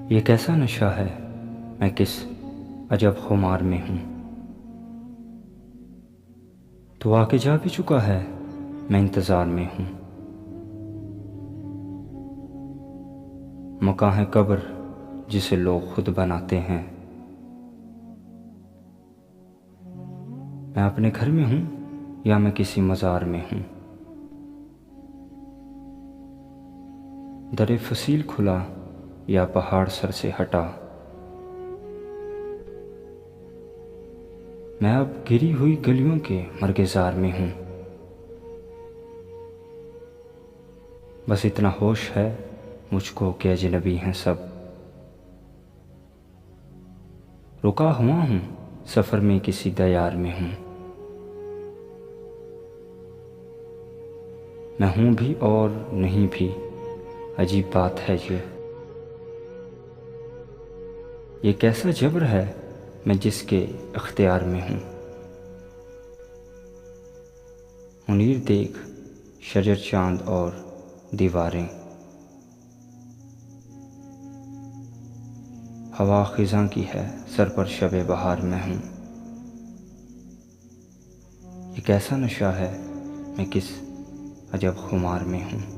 ये कैसा नशा है, मैं किस अजब खुमार में हूँ। तू आके जा भी चुका है, मैं इंतज़ार में हूँ। मकां है कब्र जिसे लोग खुद बनाते हैं। मैं अपने घर में हूँ या मैं किसी मज़ार में हूँ। दरे फसील खुला या पहाड़ सर से हटा। मैं अब गिरी हुई गलियों के मर्गेज़ार में हूँ। बस इतना होश है मुझको कि अजनबी हैं सब। रुका हुआ हूँ सफ़र में किसी दयार में हूँ। मैं हूँ भी और नहीं भी, अजीब बात है ये कैसा जबर है, मैं जिसके इख्तियार में हूँ। मुनीर देख शजर चांद और दीवारें। हवा खिज़ां की है सर पर शबे बहार में हूँ। ये कैसा नशा है, मैं किस अजब खुमार में हूँ।